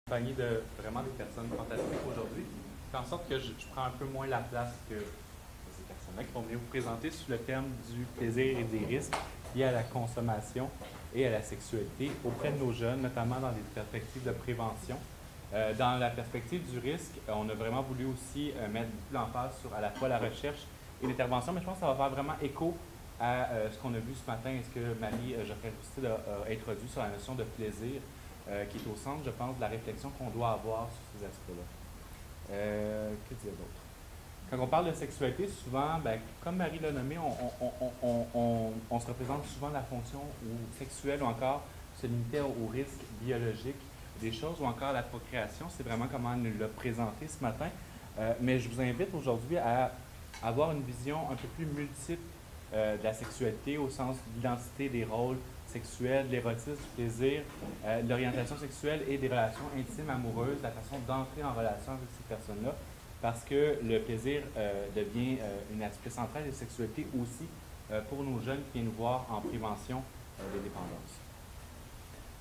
accompagné de vraiment des personnes fantastiques aujourd'hui. Fait en sorte que je prends un peu moins la place que ces personnes-là qui vont venir vous présenter sur le thème du plaisir et des risques liés à la consommation et à la sexualité auprès de nos jeunes, notamment dans des perspectives de prévention. Dans la perspective du risque, on a vraiment voulu aussi mettre beaucoup l'emphase sur à la fois la recherche et l'intervention, mais je pense que ça va faire vraiment écho à ce qu'on a vu ce matin et ce que Marie Geoffrey-Roustil a introduit sur la notion de plaisir, qui est au centre, je pense, de la réflexion qu'on doit avoir sur ces aspects-là. Que dire d'autre? Quand on parle de sexualité, souvent, ben, comme Marie l'a nommé, on se représente souvent la fonction sexuelle ou encore se limiter au risque biologique des choses ou encore la procréation. C'est vraiment comment elle nous l'a présenté ce matin. Mais je vous invite aujourd'hui à avoir une vision un peu plus multiple de la sexualité au sens de l'identité des rôles sexuels, de l'érotisme, du plaisir, de l'orientation sexuelle et des relations intimes, amoureuses, la façon d'entrer en relation avec ces personnes-là, parce que le plaisir devient un aspect central de la sexualité aussi pour nos jeunes qui viennent nous voir en prévention des dépendances.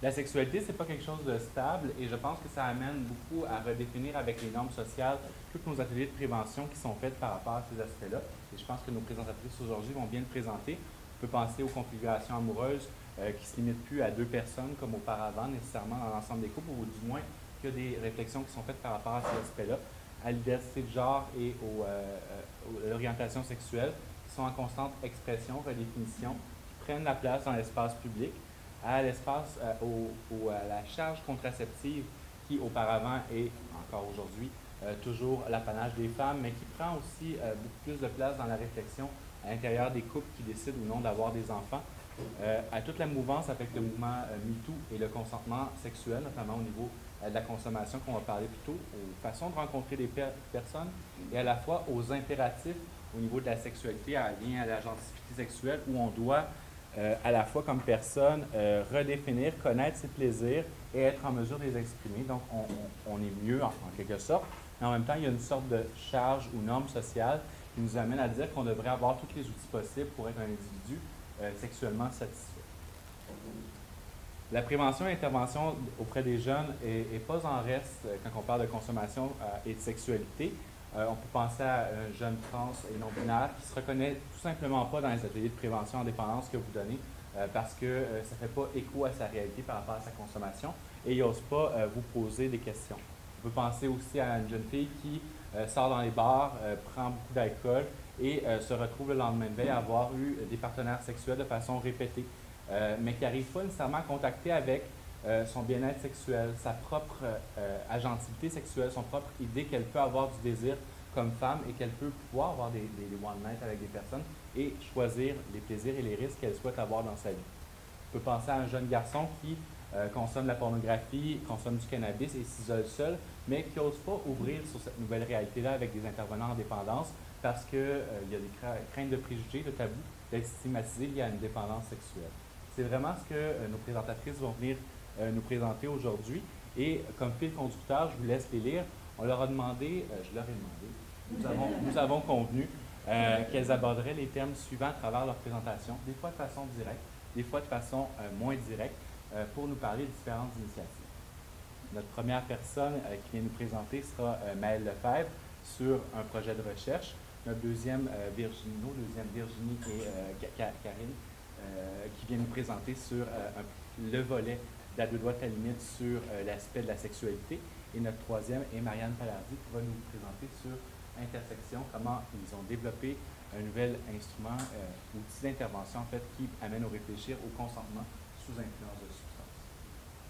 La sexualité, ce n'est pas quelque chose de stable et je pense que ça amène beaucoup à redéfinir avec les normes sociales tous nos ateliers de prévention qui sont faits par rapport à ces aspects-là. Et je pense que nos présentatrices aujourd'hui vont bien le présenter. On peut penser aux configurations amoureuses qui ne se limitent plus à 2 personnes comme auparavant, nécessairement dans l'ensemble des couples, ou du moins qu'il y a des réflexions qui sont faites par rapport à ces aspects-là, à l'identité de genre et à l'orientation sexuelle, qui sont en constante expression, redéfinition, qui prennent la place dans l'espace public, à l'espace, à la charge contraceptive qui auparavant et encore aujourd'hui toujours l'apanage des femmes, mais qui prend aussi beaucoup plus de place dans la réflexion à l'intérieur des couples qui décident ou non d'avoir des enfants, à toute la mouvance avec le mouvement MeToo et le consentement sexuel, notamment au niveau de la consommation qu'on va parler plus tôt, aux façons de rencontrer des personnes et à la fois aux impératifs au niveau de la sexualité en lien à l'agentivité sexuelle où on doit à la fois comme personne, redéfinir, connaître ses plaisirs et être en mesure de les exprimer. Donc, on est mieux en quelque sorte, mais en même temps, il y a une sorte de charge ou norme sociale qui nous amène à dire qu'on devrait avoir tous les outils possibles pour être un individu sexuellement satisfait. La prévention et l'intervention auprès des jeunes n'est pas en reste quand on parle de consommation et de sexualité. On peut penser à un jeune trans et non-binaire qui ne se reconnaît tout simplement pas dans les ateliers de prévention en dépendance que vous donnez parce que ça ne fait pas écho à sa réalité par rapport à sa consommation et il n'ose pas vous poser des questions. On peut penser aussi à une jeune fille qui sort dans les bars, prend beaucoup d'alcool et se retrouve le lendemain de veille à avoir eu des partenaires sexuels de façon répétée, mais qui n'arrive pas nécessairement à contacter avec son bien-être sexuel, sa propre agentivité sexuelle, son propre idée qu'elle peut avoir du désir comme femme et qu'elle peut pouvoir avoir des one-night avec des personnes et choisir les plaisirs et les risques qu'elle souhaite avoir dans sa vie. On peut penser à un jeune garçon qui consomme la pornographie, consomme du cannabis et s'isole seul, mais qui n'ose pas ouvrir sur cette nouvelle réalité-là avec des intervenants en dépendance parce qu'il y a des craintes de préjugés, de tabous, d'être stigmatisé lié à une dépendance sexuelle. C'est vraiment ce que nos présentatrices vont venir nous présenter aujourd'hui. Et comme fil conducteur, je vous laisse les lire. On leur a demandé, je leur ai demandé, nous avons convenu qu'elles aborderaient les thèmes suivants à travers leur présentation, des fois de façon directe, des fois de façon moins directe, pour nous parler de différentes initiatives. Notre première personne qui vient nous présenter sera Maëlle Lefebvre sur un projet de recherche. Notre deuxième, Virginie et Karine, qui vient nous présenter sur le volet d'à 2 doigts à la limite sur l'aspect de la sexualité. Et notre troisième est Marianne Palardi qui va nous présenter sur Intersection, comment ils ont développé un nouvel instrument, outil d'intervention en fait, qui amène au réfléchir au consentement sous influence de substances.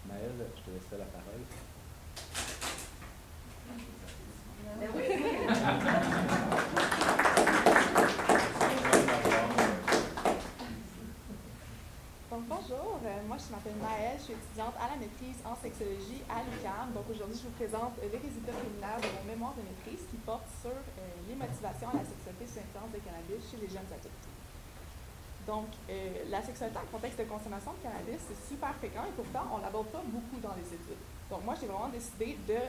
Maëlle, je te laisse la parole. Donc, bonjour, moi je m'appelle Maëlle, je suis étudiante à la maîtrise en sexologie à l'UQAM. Donc aujourd'hui, je vous présente les résultats préliminaires de mon mémoire de maîtrise qui porte sur les motivations à la sexualité sous influence de cannabis chez les jeunes adultes. Donc, la sexualité en contexte de consommation de cannabis, c'est super fréquent et pourtant, on ne l'aborde pas beaucoup dans les études. Donc, moi, j'ai vraiment décidé de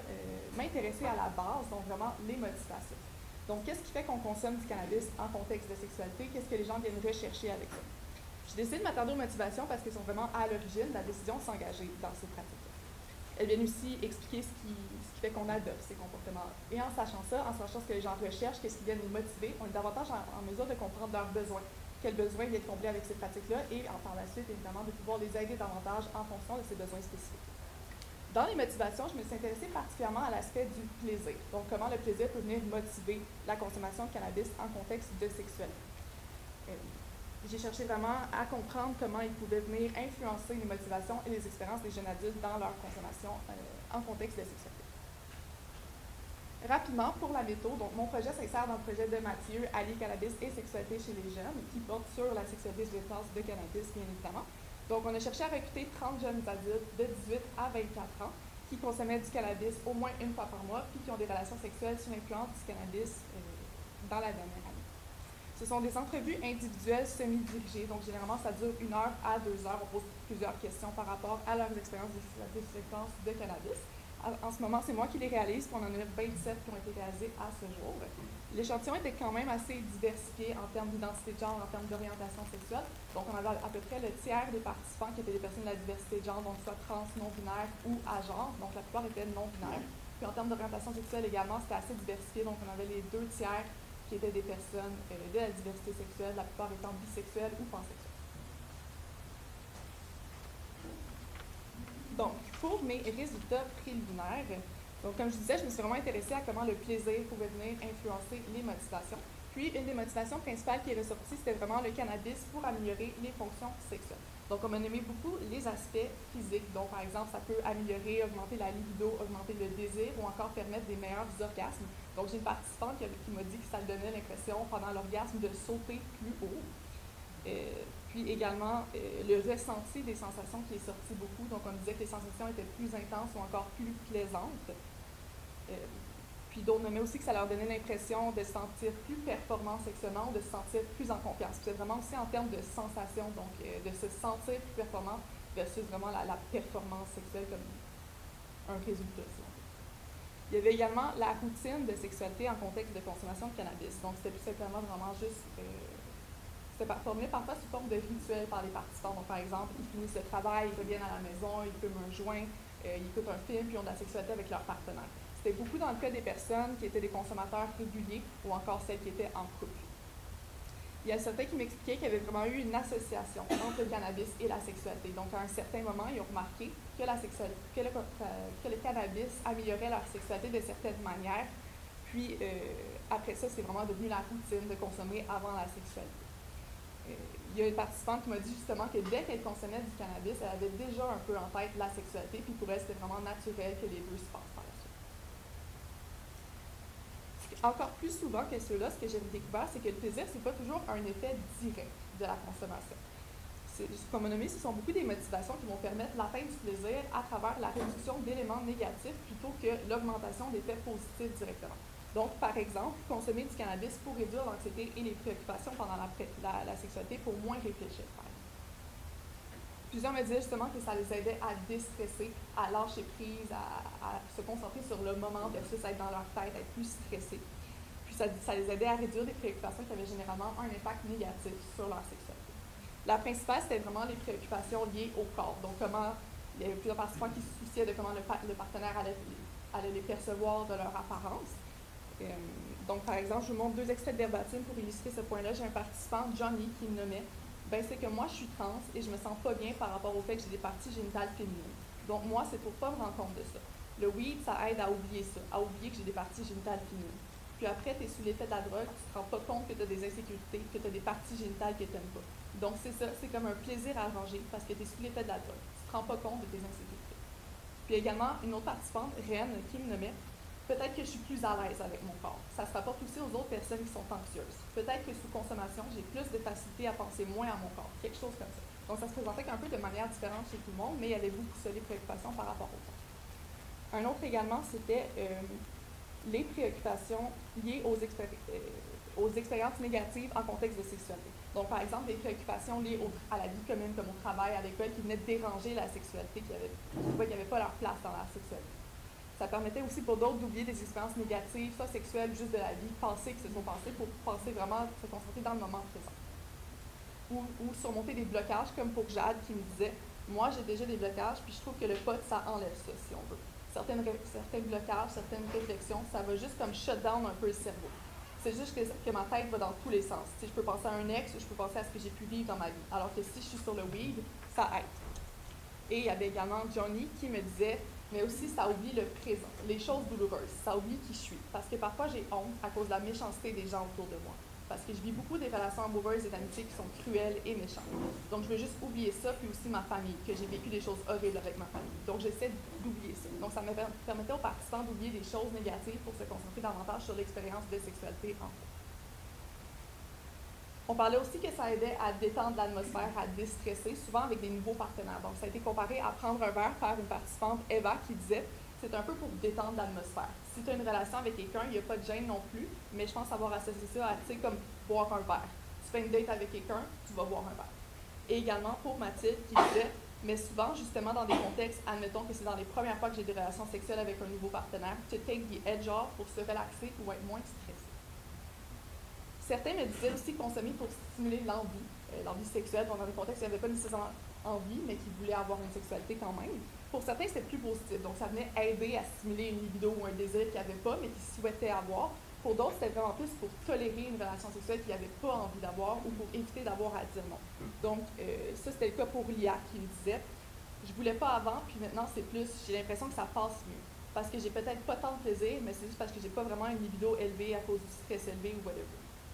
m'intéresser à la base, donc vraiment les motivations. Donc, qu'est-ce qui fait qu'on consomme du cannabis en contexte de sexualité? Qu'est-ce que les gens viennent rechercher avec ça? J'ai décidé de m'attarder aux motivations parce qu'elles sont vraiment à l'origine de la décision de s'engager dans ces pratiques. Elles viennent aussi expliquer ce qui fait qu'on adopte ces comportements. Et en sachant ça, en sachant ce que les gens recherchent, qu'est-ce qui vient les motiver, on est davantage en mesure de comprendre leurs besoins, quels besoins viennent combler avec ces pratiques-là, et par la suite, évidemment, de pouvoir les aider davantage en fonction de ces besoins spécifiques. Dans les motivations, je me suis intéressée particulièrement à l'aspect du plaisir. Donc, comment le plaisir peut venir motiver la consommation de cannabis en contexte de sexualité. J'ai cherché vraiment à comprendre comment il pouvait venir influencer les motivations et les expériences des jeunes adultes dans leur consommation en contexte de sexualité. Rapidement, pour la méthode, donc mon projet s'insère dans le projet de Mathieu, Allier cannabis et sexualité chez les jeunes, qui porte sur la sexualité de de cannabis, bien évidemment. Donc, on a cherché à recruter 30 jeunes adultes de 18 à 24 ans qui consommaient du cannabis au moins une fois par mois, puis qui ont des relations sexuelles sous l'influence du cannabis dans la dernière année. Ce sont des entrevues individuelles semi-dirigées, donc généralement ça dure 1 heure à 2 heures. On pose plusieurs questions par rapport à leurs expériences de séquence de cannabis. En ce moment, c'est moi qui les réalise, puis on en a 27 qui ont été réalisés à ce jour. L'échantillon était quand même assez diversifié en termes d'identité de genre, en termes d'orientation sexuelle. Donc, on avait à peu près le tiers des participants qui étaient des personnes de la diversité de genre, donc soit trans, non-binaire ou agenre. Donc, la plupart étaient non-binaires. Puis, en termes d'orientation sexuelle également, c'était assez diversifié. Donc, on avait les 2 tiers qui étaient des personnes de la diversité sexuelle, la plupart étant bisexuelles ou pansexuelles. Donc, pour mes résultats préliminaires, donc comme je disais, je me suis vraiment intéressée à comment le plaisir pouvait venir influencer les motivations. Puis, une des motivations principales qui est ressortie, c'était vraiment le cannabis pour améliorer les fonctions sexuelles. Donc, on m'a nommé beaucoup les aspects physiques. Donc, par exemple, ça peut améliorer, augmenter la libido, augmenter le désir ou encore permettre des meilleurs orgasmes. Donc, j'ai une participante qui m'a dit que ça lui donnait l'impression, pendant l'orgasme, de sauter plus haut. Puis également, le ressenti des sensations qui est sorti beaucoup. Donc, on disait que les sensations étaient plus intenses ou encore plus plaisantes. Puis d'autres nommaient aussi que ça leur donnait l'impression de se sentir plus performant sexuellement, de se sentir plus en confiance. Puis c'est vraiment aussi en termes de sensations, donc de se sentir plus performant versus vraiment la performance sexuelle comme un résultat. Il y avait également la routine de sexualité en contexte de consommation de cannabis. Donc, c'était plus simplement vraiment juste... c'était formulé parfois sous forme de rituel par les participants. Donc, par exemple, ils finissent le travail, ils reviennent à la maison, ils fument un joint, ils écoutent un film, puis ils ont de la sexualité avec leur partenaire. C'était beaucoup dans le cas des personnes qui étaient des consommateurs réguliers ou encore celles qui étaient en couple. Il y a certains qui m'expliquaient qu'il y avait vraiment eu une association entre le cannabis et la sexualité. Donc, à un certain moment, ils ont remarqué que, le cannabis améliorait leur sexualité de certaines manières. Puis, après ça, c'est vraiment devenu la routine de consommer avant la sexualité. Il y a une participante qui m'a dit justement que dès qu'elle consommait du cannabis, elle avait déjà un peu en tête la sexualité, puis pour elle, c'était vraiment naturel que les deux se passent par la suite. Encore plus souvent que ceux-là, ce que j'ai découvert, c'est que le plaisir, c'est pas toujours un effet direct de la consommation. Comme on a nommé, ce sont beaucoup des motivations qui vont permettre l'atteinte du plaisir à travers la réduction d'éléments négatifs plutôt que l'augmentation d'effets positifs directement. Donc, par exemple, consommer du cannabis pour réduire l'anxiété et les préoccupations pendant la sexualité pour moins réfléchir. Plusieurs me disaient justement que ça les aidait à déstresser, à lâcher prise, à se concentrer sur le moment versus être dans leur tête, être plus stressés. Puis ça les aidait à réduire des préoccupations qui avaient généralement un impact négatif sur leur sexualité. La principale, c'était vraiment les préoccupations liées au corps. Donc, comment il y avait plusieurs participants qui se souciaient de comment le partenaire allait les percevoir de leur apparence. Donc, par exemple, je vous montre 2 extraits de verbatim pour illustrer ce point-là. J'ai un participant, Johnny, qui me nommait « Ben, c'est que moi, je suis trans et je me sens pas bien par rapport au fait que j'ai des parties génitales féminines. Donc, moi, c'est pour pas me rendre compte de ça. Le weed, ça aide à oublier ça, à oublier que j'ai des parties génitales féminines. Puis après, tu es sous l'effet de la drogue, tu te rends pas compte que tu as des insécurités, que tu as des parties génitales que tu n'aimes pas. Donc, c'est ça, c'est comme un plaisir arrangé parce que tu es sous l'effet de la drogue. Tu te rends pas compte de tes insécurités. » Puis également, une autre participante, Ren, qui me nommait « Peut-être que je suis plus à l'aise avec mon corps. Ça se rapporte aussi aux autres personnes qui sont anxieuses. Peut-être que sous consommation, j'ai plus de facilité à penser moins à mon corps. » Quelque chose comme ça. Donc, ça se présentait un peu de manière différente chez tout le monde, mais il y avait beaucoup de préoccupations par rapport au corps. Un autre également, c'était les préoccupations liées aux expériences négatives en contexte de sexualité. Donc, par exemple, des préoccupations liées à la vie commune, comme au travail, à l'école, qui venaient de déranger la sexualité, qui n'avaient pas leur place dans la sexualité. Ça permettait aussi pour d'autres d'oublier des expériences négatives, soit sexuelles, juste de la vie, passées, qui se sont passées, pour penser vraiment, se concentrer dans le moment présent. Ou surmonter des blocages, comme pour Jade, qui me disait Moi, j'ai déjà des blocages, puis je trouve que le pot, ça enlève ça, si on veut. Certains blocages, certaines réflexions, ça va juste comme shut down un peu le cerveau. C'est juste que ma tête va dans tous les sens. Je peux penser à un ex, je peux penser à ce que j'ai pu vivre dans ma vie. Alors que si je suis sur le weed, ça aide. Et il y avait également Johnny qui me disait, mais aussi ça oublie le présent, les choses douloureuses, ça oublie qui je suis. Parce que parfois j'ai honte à cause de la méchanceté des gens autour de moi. Parce que je vis beaucoup des relations amoureuses et d'amitié qui sont cruelles et méchantes. Donc je veux juste oublier ça, puis aussi ma famille, que j'ai vécu des choses horribles avec ma famille. Donc j'essaie d'oublier ça. Donc ça me permettait aux participants d'oublier des choses négatives pour se concentrer davantage sur l'expérience de sexualité en fait. On parlait aussi que ça aidait à détendre l'atmosphère, à déstresser, souvent avec des nouveaux partenaires. Donc, ça a été comparé à prendre un verre par une participante, Eva, qui disait c'est un peu pour détendre l'atmosphère. Si tu as une relation avec quelqu'un, il n'y a pas de gêne non plus, mais je pense avoir associé ça à, tu sais, comme boire un verre. Tu fais une date avec quelqu'un, tu vas boire un verre. Et également pour Mathilde, qui disait mais souvent, justement, dans des contextes, admettons que c'est dans les premières fois que j'ai des relations sexuelles avec un nouveau partenaire, to take the edge off pour se relaxer ou être moins stressé. Certains me disaient aussi consommer pour stimuler l'envie sexuelle. Donc, dans des contextes où il n'y avait pas nécessairement envie, mais qui voulaient avoir une sexualité quand même. Pour certains, c'était plus positif. Donc, ça venait aider à stimuler une libido ou un désir qu'ils n'avaient pas, mais qu'ils souhaitaient avoir. Pour d'autres, c'était vraiment plus pour tolérer une relation sexuelle qu'ils n'avaient pas envie d'avoir ou pour éviter d'avoir à dire non. Donc, ça, c'était le cas pour Lia qui me disait je voulais pas avant, puis maintenant, c'est plus, j'ai l'impression que ça passe mieux. Parce que j'ai peut-être pas tant de plaisir, mais c'est juste parce que j'ai pas vraiment une libido élevée à cause du stress élevé ou whatever.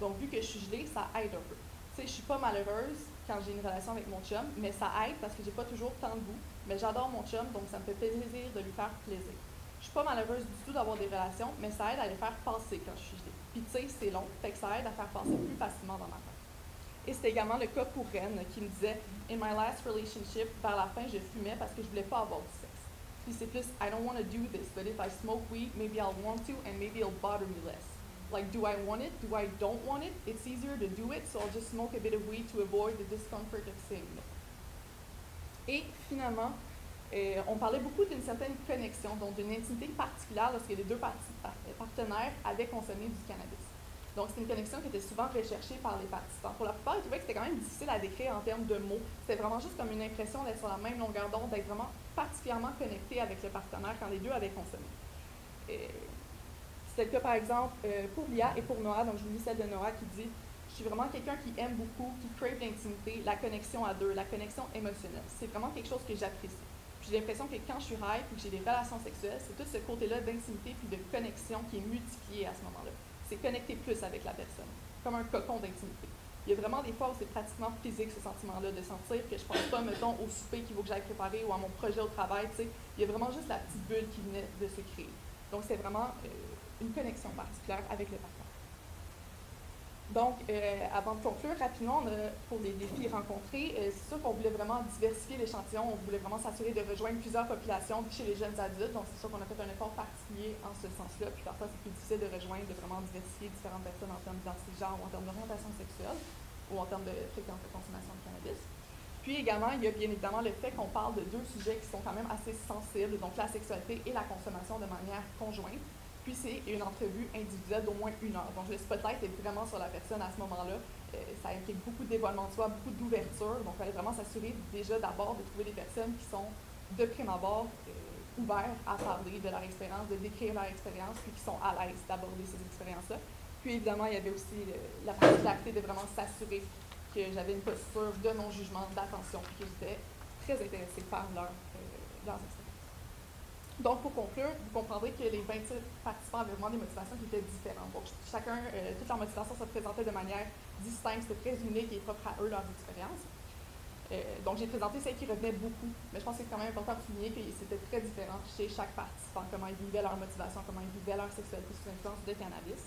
Donc, vu que je suis gelée, ça aide un peu. Tu sais, je suis pas malheureuse quand j'ai une relation avec mon chum, mais ça aide parce que j'ai pas toujours tant de goût. Mais j'adore mon chum, donc ça me fait plaisir de lui faire plaisir. Je suis pas malheureuse du tout d'avoir des relations, mais ça aide à les faire passer quand je suis gelée. Puis tu sais, c'est long, fait que ça aide à faire passer plus facilement dans ma tête. Et c'était également le cas pour Ren qui me disait in my last relationship, vers la fin, je fumais parce que je voulais pas avoir du sexe. Puis c'est plus I don't want to do this, but if I smoke weed, maybe I'll want to and maybe it'll bother me less. Like, do I want it? Do I don't want it? It's easier to do it, so I'll just smoke a bit of weed to avoid the discomfort of saying no. Et finalement, on parlait beaucoup d'une certaine connexion, donc d'une intimité particulière lorsque les deux partenaires avaient consommé du cannabis. Donc, c'est une connexion qui était souvent recherchée par les participants. Pour la plupart, ils trouvaient que c'était quand même difficile à décrire en termes de mots. C'était vraiment juste comme une impression d'être sur la même longueur d'onde, d'être vraiment particulièrement connecté avec le partenaire quand les deux avaient consommé. C'est le cas, par exemple, pour Lia et pour Noah. Donc, je vous lis celle de Noah qui dit « Je suis vraiment quelqu'un qui aime beaucoup, qui crave l'intimité, la connexion à deux, la connexion émotionnelle. C'est vraiment quelque chose que j'apprécie. J'ai l'impression que quand je suis high ou que j'ai des relations sexuelles, c'est tout ce côté-là d'intimité puis de connexion qui est multiplié à ce moment-là. C'est connecter plus avec la personne, comme un cocon d'intimité. Il y a vraiment des fois où c'est pratiquement physique ce sentiment-là, de sentir que je pense pas, mettons, au souper qu'il faut que j'aille préparer ou à mon projet au travail, tu sais. Il y a vraiment juste la petite bulle qui venait de se créer. Donc, c'est vraiment une connexion particulière avec le partenaire. Donc, avant de conclure rapidement, pour les défis rencontrés, c'est sûr qu'on voulait vraiment diversifier l'échantillon, on voulait vraiment s'assurer de rejoindre plusieurs populations chez les jeunes adultes, donc c'est sûr qu'on a fait un effort particulier en ce sens-là, puis parfois c'est plus difficile de rejoindre, de vraiment diversifier différentes personnes en termes d'identité de genre ou en termes d'orientation sexuelle ou en termes de fréquence de consommation de cannabis. Puis également, il y a bien évidemment le fait qu'on parle de deux sujets qui sont quand même assez sensibles, donc la sexualité et la consommation de manière conjointe. Puis c'est une entrevue individuelle d'au moins 1 heure. Donc le spotlight est vraiment sur la personne à ce moment-là. Ça implique beaucoup de dévoilement de soi, beaucoup d'ouverture. Donc il fallait vraiment s'assurer déjà d'abord de trouver des personnes qui sont de prime abord ouverts à parler de leur expérience, de décrire leur expérience, puis qui sont à l'aise d'aborder ces expériences-là. Puis évidemment, il y avait aussi la particularité de vraiment s'assurer que j'avais une posture de non-jugement, d'attention, puis que j'étais très intéressée par leurs expériences. Donc, pour conclure, vous comprendrez que les 27 participants avaient vraiment des motivations qui étaient différentes. Donc, chacun, toute leur motivation se présentait de manière distincte, c'était très unique et propre à eux, leurs expériences. Donc, j'ai présenté celles qui revenaient beaucoup, mais je pense que c'est quand même important de souligner que c'était très différent chez chaque participant, comment ils vivaient leur motivation, comment ils vivaient leur sexualité sous l'influence de cannabis.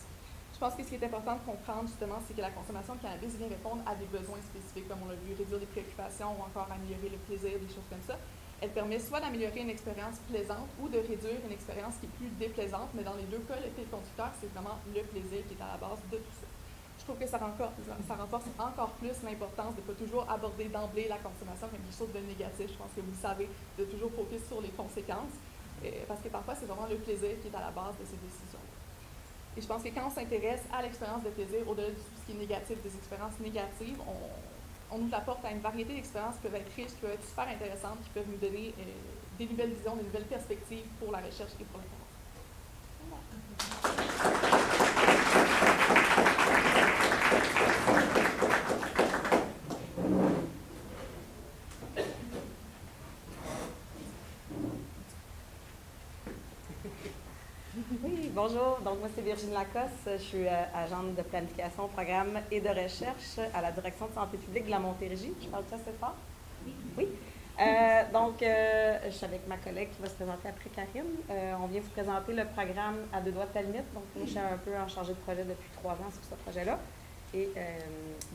Je pense que ce qui est important de comprendre, justement, c'est que la consommation de cannabis vient répondre à des besoins spécifiques, comme on l'a vu, réduire les préoccupations ou encore améliorer le plaisir, des choses comme ça. Elle permet soit d'améliorer une expérience plaisante ou de réduire une expérience qui est plus déplaisante, mais dans les deux cas, le fil conducteur, c'est vraiment le plaisir qui est à la base de tout ça. Je trouve que ça renforce encore plus l'importance de ne pas toujours aborder d'emblée la consommation comme quelque chose de négatif. Je pense que vous le savez, de toujours focus sur les conséquences, parce que parfois, c'est vraiment le plaisir qui est à la base de ces décisions. Et je pense que quand on s'intéresse à l'expérience de plaisir, au-delà de tout ce qui est négatif, des expériences négatives, on on ouvre la porte à une variété d'expériences qui peuvent être riches, qui peuvent être super intéressantes, qui peuvent nous donner des nouvelles visions, des nouvelles perspectives pour la recherche et pour l'intervention. Oui, bonjour. Donc, moi, c'est Virginie Lacoste. Je suis agente de planification, programme et de recherche à la Direction de santé publique de la Montérégie. Je parle assez fort? Oui. Oui. Donc, je suis avec ma collègue qui va se présenter après, Karine. On vient vous présenter le programme à 2 doigts de ta limite. Donc, moi, je suis un peu en chargée de projet depuis 3 ans sur ce projet-là. Et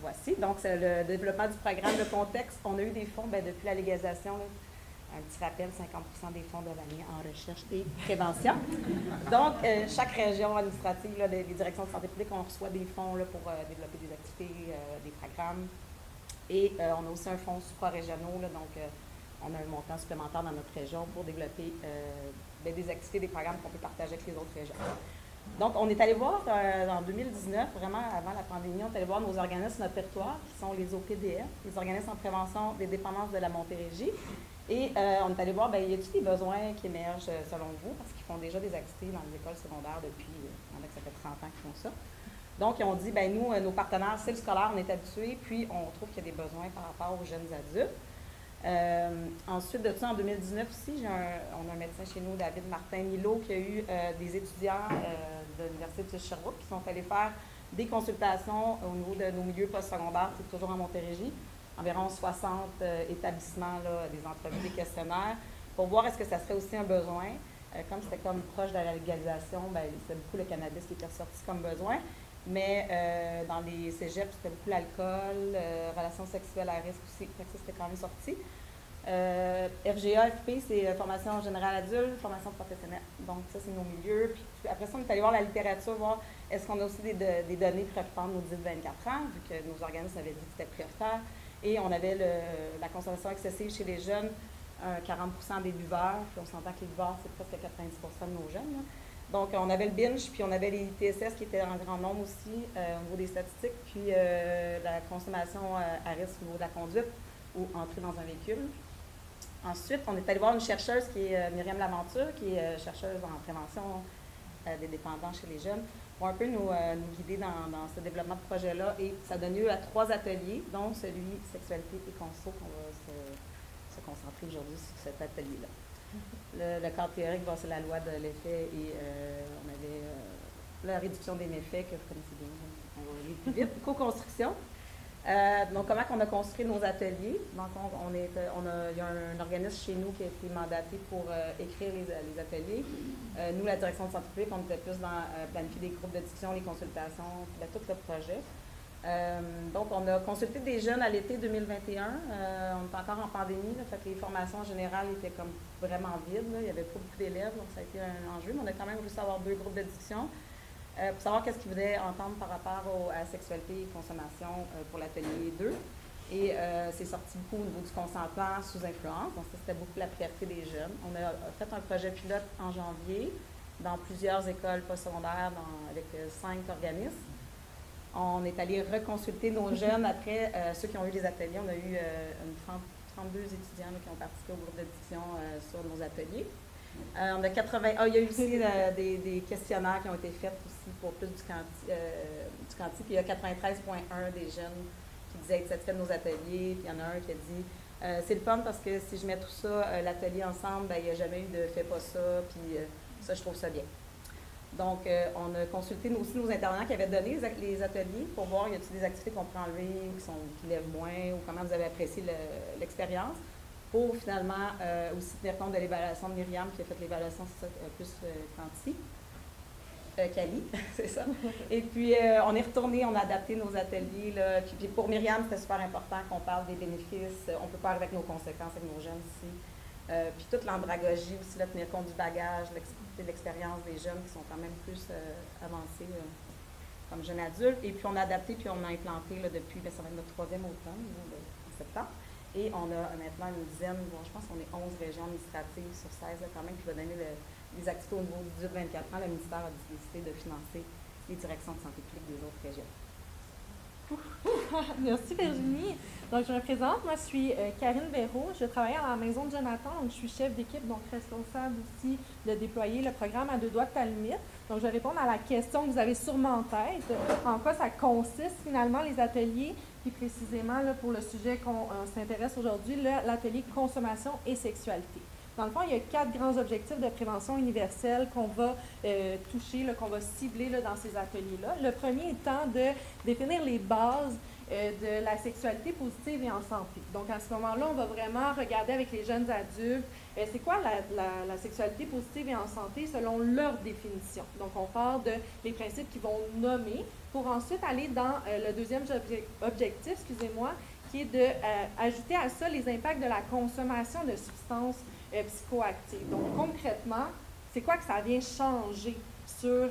voici. Donc, c'est le développement du programme. Le contexte, on a eu des fonds depuis la légalisation. Là, un petit rappel, 50% des fonds doivent aller en recherche et prévention. Donc, chaque région administrative, là, les directions de santé publique, on reçoit des fonds là, pour développer des activités, des programmes. Et on a aussi un fonds supra-régionaux, donc on a un montant supplémentaire dans notre région pour développer des activités, des programmes qu'on peut partager avec les autres régions. Donc, on est allé voir en 2019, vraiment avant la pandémie, on est allé voir nos organismes sur notre territoire, qui sont les OPDF, les organismes en prévention des dépendances de la Montérégie. Et on est allé voir, y a-t-il des besoins qui émergent selon vous, parce qu'ils font déjà des activités dans les écoles secondaires depuis, ça fait 30 ans qu'ils font ça. Donc, ils ont dit, nous, nos partenaires, c'est le scolaire, on est habitués, puis on trouve qu'il y a des besoins par rapport aux jeunes adultes. Ensuite de ça, en 2019 aussi, on a un médecin chez nous, David Martin-Milo, qui a eu des étudiants de l'Université de Sherbrooke qui sont allés faire des consultations au niveau de nos milieux postsecondaires, c'est toujours en Montérégie, environ 60 établissements, là, des entrevues, des questionnaires, pour voir est-ce que ça serait aussi un besoin. Comme c'était comme proche de la légalisation, c'est beaucoup le cannabis qui était ressorti comme besoin. Mais dans les cégeps, c'était beaucoup l'alcool, relations sexuelles à risque aussi, fait que ça, c'était quand même sorti. FGA, FP, c'est formation générale adulte, formation professionnelle. Donc, ça, c'est nos milieux. Puis après ça, on est allé voir la littérature, voir est-ce qu'on a aussi des données préoccupantes aux 10-24 ans, vu que nos organismes avaient dit que c'était prioritaire. Et on avait la consommation excessive chez les jeunes, 40% des buveurs, puis on s'entend que les buveurs, c'est presque 90% de nos jeunes, là. Donc, on avait le binge, puis on avait les TSS qui étaient en grand nombre aussi au niveau des statistiques, puis la consommation à risque au niveau de la conduite ou entrer dans un véhicule. Ensuite, on est allé voir une chercheuse qui est Myriam Laventure, qui est chercheuse en prévention des dépendants chez les jeunes, pour un peu nous guider dans ce développement de projet-là. Et ça donne lieu à 3 ateliers, dont celui sexualité et conso, qu'on va se concentrer aujourd'hui sur cet atelier-là. Le cadre théorique, c'est la loi de l'effet et on avait la réduction des méfaits que vous connaissez bien, on va aller plus vite. Co-construction. Donc, comment on a construit nos ateliers? Donc, il y a un organisme chez nous qui a été mandaté pour écrire les ateliers. Nous, la direction de santé publique, on était plus dans planifier des groupes de discussion, les consultations, puis tout le projet. Donc, on a consulté des jeunes à l'été 2021. On est encore en pandémie, là, fait que les formations en général étaient comme vraiment vides. Là. Il n'y avait pas beaucoup d'élèves, donc ça a été un enjeu. Mais on a quand même réussi à avoir 2 groupes de discussion pour savoir qu'est-ce qu'ils voulaient entendre par rapport à la sexualité et consommation pour l'atelier 2. Et c'est sorti beaucoup au niveau du consentement sous influence. Donc, ça, c'était beaucoup la priorité des jeunes. On a fait un projet pilote en janvier dans plusieurs écoles postsecondaires avec 5 organismes. On est allé reconsulter nos jeunes après ceux qui ont eu les ateliers. On a eu 32 étudiants là, qui ont participé au groupe de discussion sur nos ateliers. On a 80. Il y a eu aussi des questionnaires qui ont été faits aussi pour plus du quanti. Puis il y a 93,1 des jeunes qui disaient être satisfaits de nos ateliers. Puis il y en a un qui a dit c'est le fun parce que si je mets tout ça, l'atelier ensemble, il n'y a jamais eu de fais pas ça. Puis ça, je trouve ça bien. Donc, on a consulté aussi nos intervenants qui avaient donné les ateliers pour voir y a-t-il des activités qu'on peut enlever ou qui lèvent moins ou comment vous avez apprécié l'expérience. Pour finalement aussi tenir compte de l'évaluation de Myriam qui a fait l'évaluation plus quanti. Cali, c'est ça. Et puis, on est retourné, on a adapté nos ateliers. Là, puis pour Myriam, c'était super important qu'on parle des bénéfices. On peut parler avec nos conséquences, avec nos jeunes ici. Puis toute l'andragogie aussi, là, tenir compte du bagage, l'expérience des jeunes qui sont quand même plus avancés comme jeunes adultes. Et puis on a adapté, puis on a implanté là, depuis, ça va être notre 3e automne, en septembre. Et on a maintenant une dizaine, je pense qu'on est 11 régions administratives sur 16 là, quand même, qui va donner les activités au niveau du 18-24 ans. Le ministère a décidé de financer les directions de santé publique des autres régions. Merci Virginie. Donc, je me présente. Moi, je suis Karine Béraud. Je travaille à la Maison de Jonathan. Donc, je suis chef d'équipe, donc responsable aussi de déployer le programme à 2 doigts de ta limite. Donc, je vais répondre à la question que vous avez sûrement en tête. En quoi ça consiste finalement les ateliers? Puis précisément, là, pour le sujet qu'on s'intéresse aujourd'hui, l'atelier consommation et sexualité. Dans le fond, il y a 4 grands objectifs de prévention universelle qu'on va toucher, qu'on va cibler là, dans ces ateliers-là. Le premier étant de définir les bases de la sexualité positive et en santé. Donc, à ce moment-là, on va vraiment regarder avec les jeunes adultes, c'est quoi la sexualité positive et en santé selon leur définition. Donc, on part des principes qu'ils vont nommer pour ensuite aller dans le deuxième objectif, excusez-moi, qui est d'ajouter à ça les impacts de la consommation de substances psychoactives. Donc, concrètement, c'est quoi que ça vient changer sur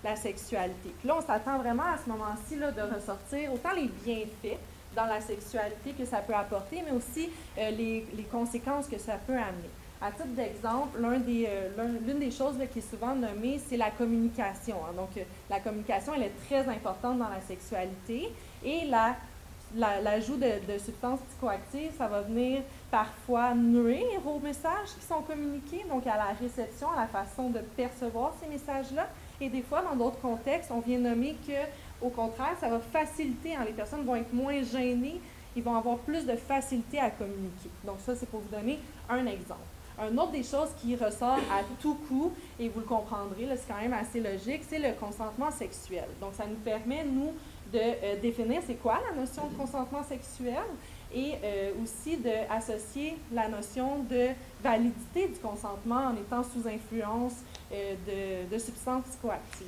la sexualité. Puis là, on s'attend vraiment à ce moment-ci là, de ressortir autant les bienfaits dans la sexualité que ça peut apporter, mais aussi les conséquences que ça peut amener. À titre d'exemple, l'une des choses là, qui est souvent nommée, c'est la communication. Hein. Donc, la communication, elle est très importante dans la sexualité et l'ajout de substances psychoactives, ça va venir parfois nuire aux messages qui sont communiqués, donc à la réception, à la façon de percevoir ces messages-là. Et des fois, dans d'autres contextes, on vient nommer qu'au contraire, ça va faciliter, hein, les personnes vont être moins gênées, ils vont avoir plus de facilité à communiquer. Donc ça, c'est pour vous donner un exemple. Un autre des choses qui ressort à tout coup, et vous le comprendrez, là, c'est quand même assez logique, c'est le consentement sexuel. Donc ça nous permet, nous, de définir c'est quoi la notion de consentement sexuel et aussi d'associer la notion de validité du consentement en étant sous influence de substances psychoactives.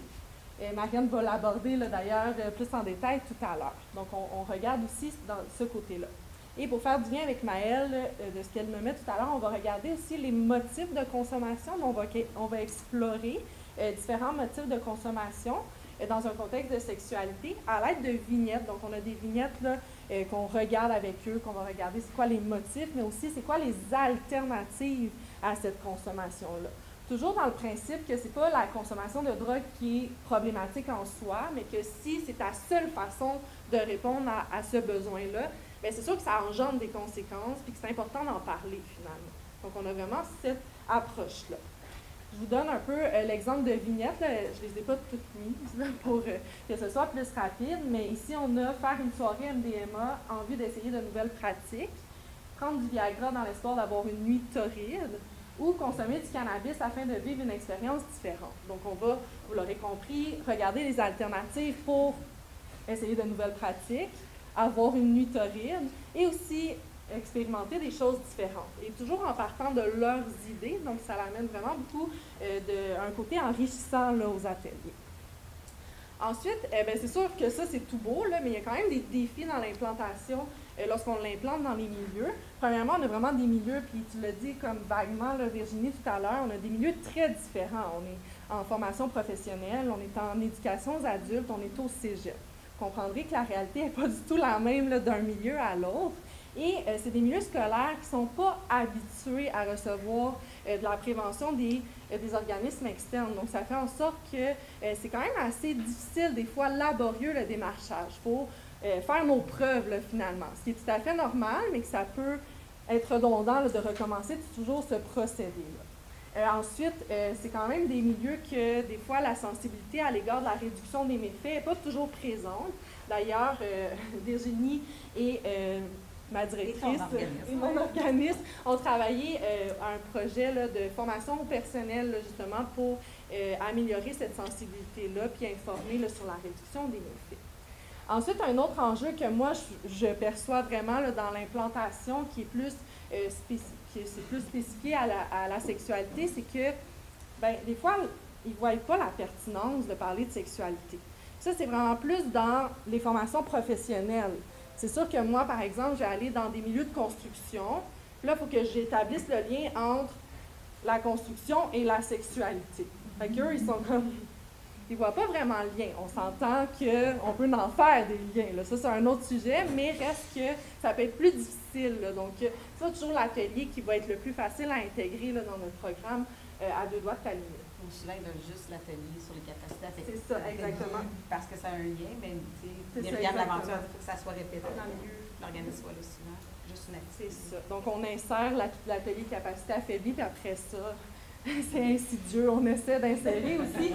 Marianne va l'aborder d'ailleurs plus en détail tout à l'heure. Donc on regarde aussi dans ce côté-là. Et pour faire du lien avec Maëlle, de ce qu'elle me met tout à l'heure, on va regarder aussi les motifs de consommation. Donc on va explorer différents motifs de consommation dans un contexte de sexualité à l'aide de vignettes. Donc, on a des vignettes là, qu'on regarde avec eux, qu'on va regarder c'est quoi les motifs, mais aussi c'est quoi les alternatives à cette consommation-là. Toujours dans le principe que c'est pas la consommation de drogue qui est problématique en soi, mais que si c'est ta seule façon de répondre à ce besoin-là, bien, c'est sûr que ça engendre des conséquences puis que c'est important d'en parler finalement. Donc, on a vraiment cette approche-là. Je vous donne un peu l'exemple de vignettes. Là. Je ne les ai pas toutes mises là, pour que ce soit plus rapide, mais ici, on a faire une soirée MDMA en vue d'essayer de nouvelles pratiques, prendre du Viagra dans l'espoir d'avoir une nuit torride ou consommer du cannabis afin de vivre une expérience différente. Donc, on va, vous l'aurez compris, regarder les alternatives pour essayer de nouvelles pratiques, avoir une nuit torride et aussi expérimenter des choses différentes. Et toujours en partant de leurs idées, donc ça l'amène vraiment beaucoup d'un côté enrichissant là, aux ateliers. Ensuite, c'est sûr que ça, c'est tout beau, là, mais il y a quand même des défis dans l'implantation lorsqu'on l'implante dans les milieux. Premièrement, on a vraiment des milieux, puis tu l'as dit comme vaguement, là, Virginie, tout à l'heure, on a des milieux très différents. On est en formation professionnelle, on est en éducation aux adultes, on est au cégep. Vous comprendrez que la réalité n'est pas du tout la même là, d'un milieu à l'autre. Et c'est des milieux scolaires qui ne sont pas habitués à recevoir de la prévention des organismes externes. Donc, ça fait en sorte que c'est quand même assez difficile, des fois laborieux, le démarchage. Il faut faire nos preuves, là, finalement. Ce qui est tout à fait normal, mais que ça peut être redondant là, de recommencer toujours ce procédé-là. Ensuite, c'est quand même des milieux que, des fois, la sensibilité à l'égard de la réduction des méfaits n'est pas toujours présente. D'ailleurs, Virginie et ma directrice et mon organisme ont travaillé à un projet là, de formation au personnel, là, justement, pour améliorer cette sensibilité-là puis informer là, sur la réduction des méfaits. Ensuite, un autre enjeu que moi, je perçois vraiment là, dans l'implantation qui est plus spécifié à la sexualité, c'est que, bien, des fois, ils ne voient pas la pertinence de parler de sexualité. Ça, c'est vraiment plus dans les formations professionnelles. C'est sûr que moi, par exemple, je vais aller dans des milieux de construction. Là, il faut que j'établisse le lien entre la construction et la sexualité. Fait qu'eux, ils sont comme... Ils ne voient pas vraiment le lien. On s'entend qu'on peut en faire des liens. Là. Ça, c'est un autre sujet, mais reste que ça peut être plus difficile. Là. Donc, c'est pas toujours l'atelier qui va être le plus facile à intégrer là, dans notre programme à 2 doigts de ta limite. Souvent, ils veulent juste l'atelier sur les capacités affectives. C'est ça, exactement. Parce que ça a un lien, mais derrière l'aventure, il faut que ça soit répété dans le milieu, l'organisme soit là souvent. Juste une activité. C'est ça. Donc, on insère l'atelier capacité affaiblie, puis après ça, c'est insidieux. On essaie d'insérer aussi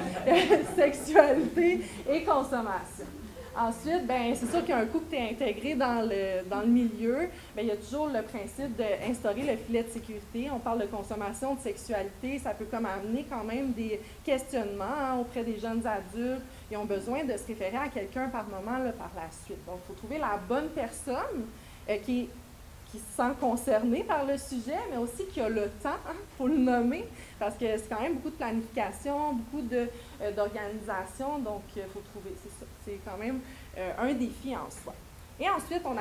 sexualité et consommation. Ensuite, ben c'est sûr qu'il y a un coup que tu es intégré dans le milieu, bien, il y a toujours le principe d'instaurer le filet de sécurité. On parle de consommation, de sexualité, ça peut comme amener quand même des questionnements auprès des jeunes adultes. Ils ont besoin de se référer à quelqu'un par moment là, par la suite. Donc, il faut trouver la bonne personne qui se sent concernée par le sujet, mais aussi qui a le temps, pour le nommer, parce que c'est quand même beaucoup de planification, beaucoup d'organisation, donc il faut trouver, c'est quand même un défi en soi. Et ensuite, on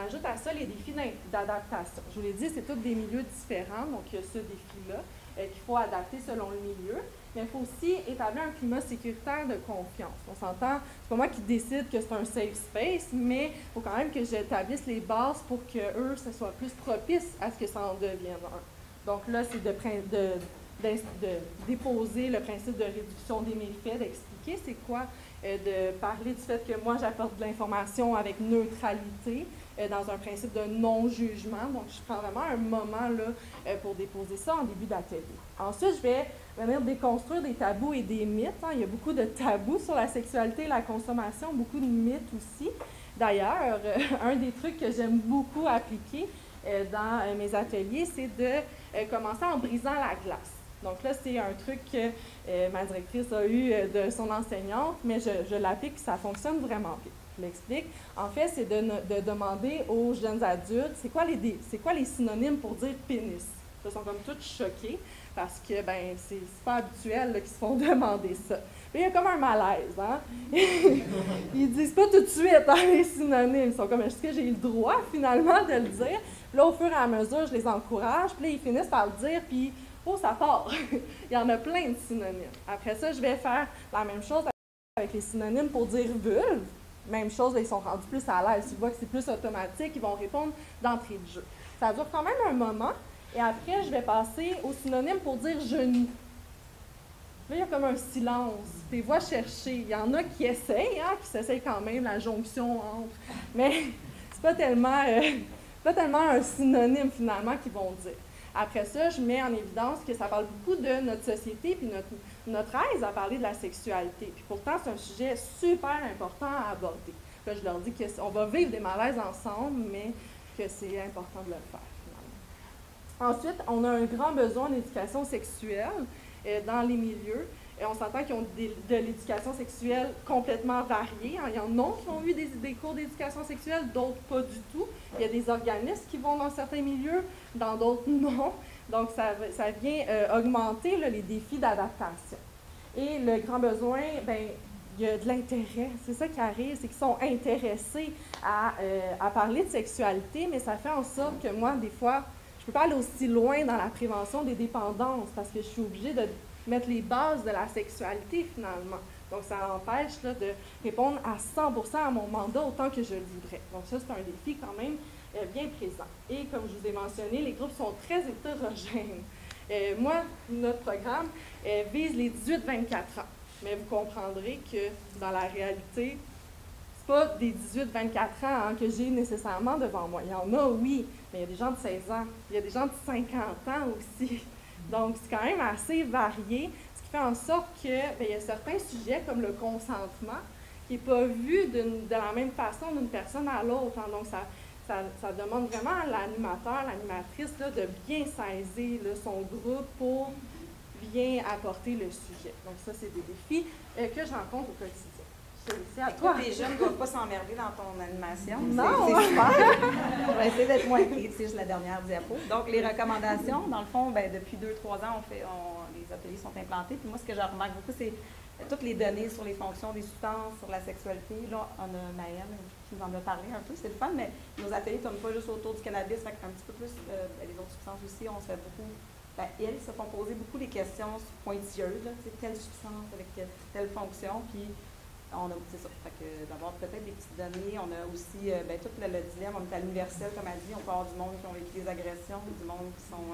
ajoute à ça les défis d'adaptation. Je vous l'ai dit, c'est tous des milieux différents, donc il y a ce défi-là qu'il faut adapter selon le milieu. Mais il faut aussi établir un climat sécuritaire de confiance. On s'entend, c'est pas moi qui décide que c'est un safe space, mais il faut quand même que j'établisse les bases pour que eux, ça soit plus propice à ce que ça en devienne un. Donc là, c'est de déposer le principe de réduction des méfaits, d'expliquer c'est quoi, de parler du fait que moi, j'apporte de l'information avec neutralité, dans un principe de non-jugement. Donc, je prends vraiment un moment là, pour déposer ça en début d'atelier. Ensuite, je vais venir déconstruire des tabous et des mythes. Il y a beaucoup de tabous sur la sexualité et la consommation, beaucoup de mythes aussi. D'ailleurs, un des trucs que j'aime beaucoup appliquer dans mes ateliers, c'est de commencer en brisant la glace. Donc là, c'est un truc que ma directrice a eu de son enseignante, mais je l'applique et ça fonctionne vraiment bien. Je l'explique. En fait, c'est de demander aux jeunes adultes, c'est quoi les synonymes pour dire pénis? Ils sont comme tous choqués parce que ben c'est pas habituel qu'ils se font demander ça. Mais il y a comme un malaise, hein? Ils disent pas tout de suite les synonymes. Ils sont comme, est-ce que j'ai le droit finalement de le dire? Puis là, au fur et à mesure, je les encourage. Puis là, ils finissent par le dire, puis ça part. Il y en a plein de synonymes. Après ça, je vais faire la même chose avec les synonymes pour dire vulve. Même chose, là, ils sont rendus plus à l'aise. Tu vois que c'est plus automatique, ils vont répondre d'entrée de jeu. Ça dure quand même un moment. Et après, je vais passer au synonyme pour dire genou. Là, il y a comme un silence. Tu vas chercher. Il y en a qui essayent, qui s'essayent quand même la jonction entre. Mais c'est pas tellement un synonyme finalement qu'ils vont dire. Après ça, je mets en évidence que ça parle beaucoup de notre société puis notre aise à parler de la sexualité. Puis pourtant, c'est un sujet super important à aborder. Là, je leur dis qu'on va vivre des malaises ensemble, mais que c'est important de le faire. Ensuite, on a un grand besoin d'éducation sexuelle dans les milieux. Et on s'entend qu'ils ont de l'éducation sexuelle complètement variée. Il y en a qui ont eu des cours d'éducation sexuelle, d'autres pas du tout. Il y a des organismes qui vont dans certains milieux, dans d'autres non. Donc, ça vient augmenter là, les défis d'adaptation. Et le grand besoin, bien, il y a de l'intérêt. C'est ça qui arrive, c'est qu'ils sont intéressés à parler de sexualité, mais ça fait en sorte que moi, des fois, je ne peux pas aller aussi loin dans la prévention des dépendances parce que je suis obligée de mettre les bases de la sexualité finalement. Donc, ça empêche là, de répondre à 100% à mon mandat autant que je le voudrais. Donc, ça, c'est un défi quand même bien présent. Et comme je vous ai mentionné, les groupes sont très hétérogènes. Moi, notre programme vise les 18-24 ans. Mais vous comprendrez que dans la réalité, pas des 18-24 ans que j'ai nécessairement devant moi. Il y en a, oui, mais il y a des gens de 16 ans, il y a des gens de 50 ans aussi. Donc, c'est quand même assez varié, ce qui fait en sorte que il y a certains sujets, comme le consentement, qui n'est pas vu de la même façon d'une personne à l'autre. Donc, ça demande vraiment à l'animateur, l'animatrice, de bien saisir son groupe pour bien apporter le sujet. Donc, ça, c'est des défis que je rencontre au quotidien. C'est à toi. Les jeunes ne doivent pas s'emmerder dans ton animation. Non! C'est super! Je vais essayer d'être moins critique, la dernière diapo. Donc, les recommandations, dans le fond, depuis 2-3 ans, les ateliers sont implantés. Puis moi, ce que je remarque beaucoup, c'est toutes les données sur les fonctions des substances, sur la sexualité. Là, on a Maëlle qui nous en a parlé un peu, c'est le fun, mais nos ateliers ne tournent pas juste autour du cannabis, fait un petit peu plus les autres substances aussi. On se fait beaucoup elles se font poser beaucoup les questions pointilleuses, là, telle substance avec telle fonction, puis c'est ça. Fait que d'avoir peut-être des petites données, on a aussi tout le dilemme, on est à l'universel, comme elle dit, on peut avoir du monde qui ont vécu des agressions, du monde qui sont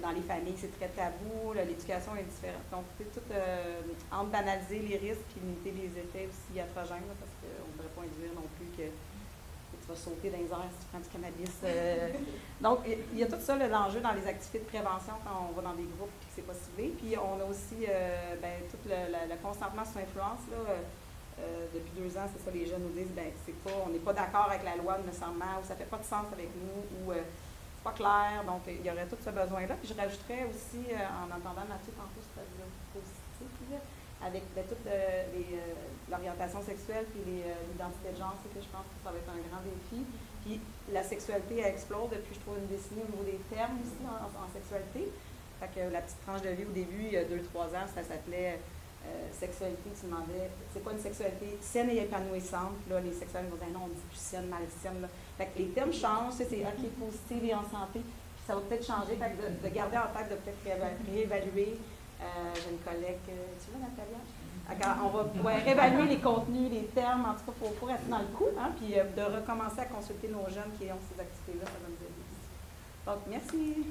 dans les familles, c'est très tabou, l'éducation est différente. Donc, c'est tout entre d'analyser les risques et limiter les effets aussi iatrogènes, là, parce qu'on ne devrait pas induire non plus que tu vas sauter dans les airs si tu prends du cannabis. Donc, il y a tout ça, l'enjeu dans les activités de prévention quand on va dans des groupes et que c'est pas ciblé. Puis, on a aussi tout le consentement sous influence. Là, depuis 2 ans, c'est ça, les jeunes nous disent, on n'est pas d'accord avec la loi nécessairement, ou ça ne fait pas de sens avec nous, ou c'est pas clair. Donc, il y aurait tout ce besoin-là. Puis, je rajouterais aussi, en entendant Mathieu tantôt, c'est-à-dire positif, avec toute l'orientation sexuelle puis l'identité de genre, c'est que je pense que ça va être un grand défi. Puis la sexualité, elle explose depuis, je trouve, une décennie au niveau des termes aussi en sexualité. Fait que la petite tranche de vie au début, il y a 2-3 ans, ça s'appelait sexualité. Tu demandais, c'est quoi une sexualité saine et épanouissante? Là, les sexuels vont dire non, on dit plus saine, malsaine. Là. Fait que les termes changent, c'est OK, positif et en santé. Puis ça va peut-être changer. Fait que de garder en tête, de peut-être réévaluer. J'ai une collègue, tu vois, Nathalie? On va pouvoir réévaluer les contenus, les termes, en tout cas, pour rester dans le coup, hein, puis de recommencer à consulter nos jeunes qui ont ces activités-là, ça va nous aider. Donc, merci.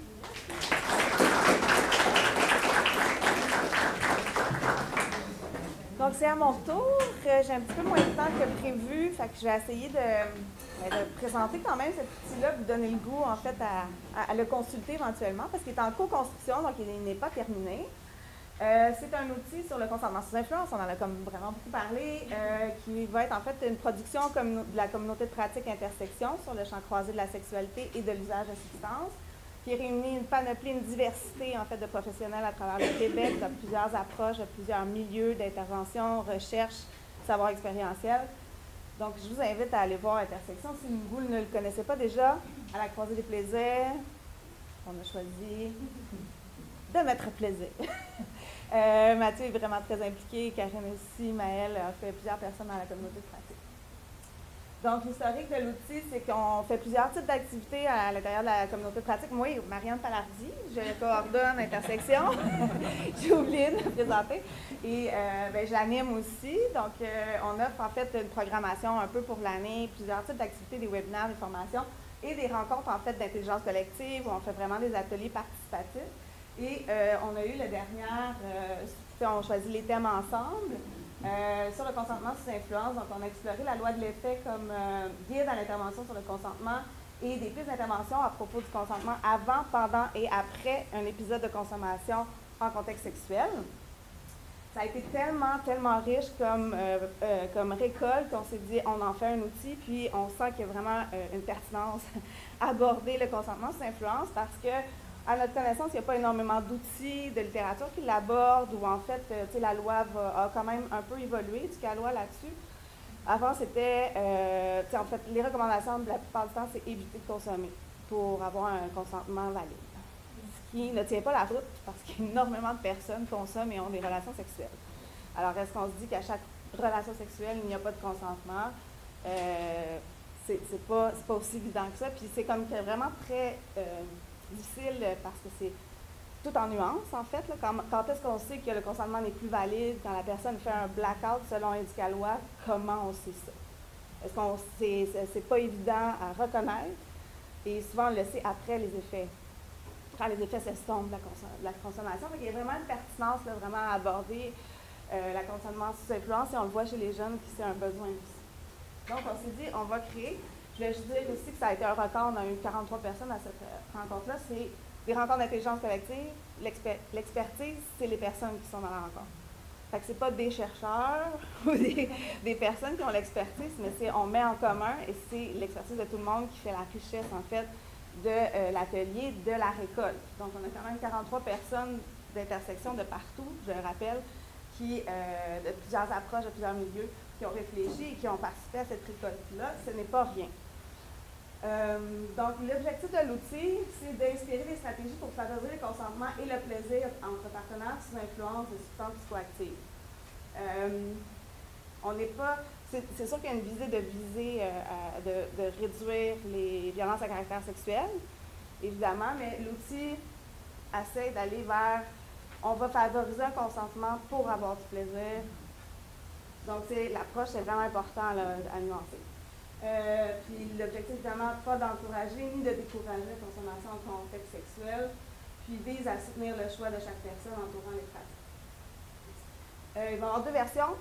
Donc, c'est à mon tour. J'ai un petit peu moins de temps que prévu, fait que je vais essayer de présenter quand même cet outil-là, de vous donner le goût, en fait, à le consulter éventuellement, parce qu'il est en co-construction, donc il n'est pas terminé. C'est un outil sur le consentement sous influence, on en a comme vraiment beaucoup parlé, qui va être en fait une production de la communauté de pratique intersection sur le champ croisé de la sexualité et de l'usage de substances, qui réunit une panoplie, une diversité en fait de professionnels à travers le Québec, de plusieurs approches, de plusieurs milieux d'intervention, recherche, savoir expérientiel. Donc, je vous invite à aller voir Intersection. Si vous ne le connaissez pas déjà, à la Croisée des plaisirs, on a choisi de mettre plaisir. Mathieu est vraiment très impliqué, Karine aussi, Maëlle a fait plusieurs personnes dans la communauté de pratique. Donc, l'historique de l'outil, c'est qu'on fait plusieurs types d'activités à l'intérieur de la communauté de pratique. Moi, Marianne Palardi, je coordonne Intersection. J'ai oublié de me présenter. Et je l'anime aussi. Donc, on offre en fait une programmation un peu pour l'année, plusieurs types d'activités, des webinaires, des formations et des rencontres en fait d'intelligence collective où on fait vraiment des ateliers participatifs. Et on a eu la dernière, on choisit les thèmes ensemble. Sur le consentement sous influence, donc on a exploré la loi de l'effet comme guide à l'intervention sur le consentement et des pistes d'intervention à propos du consentement avant, pendant et après un épisode de consommation en contexte sexuel. Ça a été tellement riche comme récolte qu'on s'est dit on en fait un outil, puis on sent qu'il y a vraiment une pertinence à aborder le consentement sous influence parce que à notre connaissance, il n'y a pas énormément d'outils de littérature qui l'abordent ou en fait, la loi a quand même un peu évolué, du cas loi là-dessus. Avant, c'était, en fait, les recommandations de la plupart du temps, c'est éviter de consommer pour avoir un consentement valide. Ce qui ne tient pas la route parce qu'énormément de personnes consomment et ont des relations sexuelles. Alors, est-ce qu'on se dit qu'à chaque relation sexuelle, il n'y a pas de consentement? C'est pas aussi évident que ça. Puis c'est comme vraiment très difficile parce que c'est tout en nuances, en fait. Là. Quand est-ce qu'on sait que le consentement n'est plus valide? Quand la personne fait un blackout selon Éducalois, comment on sait ça? Est-ce qu'on c'est pas évident à reconnaître? Et souvent, on le sait après les effets. Quand les effets s'estompent de la consommation. Donc, il y a vraiment une pertinence là, vraiment à aborder la consommation sous influence et on le voit chez les jeunes qui c'est un besoin aussi. Donc, on s'est dit, on va créer. Je voulais juste dire aussi que ça a été un record. On a eu 43 personnes à cette rencontre-là. C'est des rencontres d'intelligence collective. L'expertise, c'est les personnes qui sont dans la rencontre. Fait que c'est pas des chercheurs ou des personnes qui ont l'expertise, mais on met en commun et c'est l'expertise de tout le monde qui fait la richesse, en fait, de l'atelier, de la récolte. Donc, on a quand même 43 personnes d'intersection de partout, je le rappelle, qui, de plusieurs approches, de plusieurs milieux, qui ont réfléchi et qui ont participé à cette récolte-là. Ce n'est pas rien. Donc, l'objectif de l'outil, c'est d'inspirer des stratégies pour favoriser le consentement et le plaisir entre partenaires sous influence de substances psychoactives. On n'est pas... C'est sûr qu'il y a une visée de réduire les violences à caractère sexuel, évidemment, mais l'outil essaie d'aller vers, on va favoriser un consentement pour avoir du plaisir. Donc, l'approche, c'est vraiment important là, à nuancer. Puis l'objectif, évidemment, pas d'encourager ni de décourager la consommation en contexte sexuel, puis vise à soutenir le choix de chaque personne entourant les pratiques. Il va y avoir 2 versions.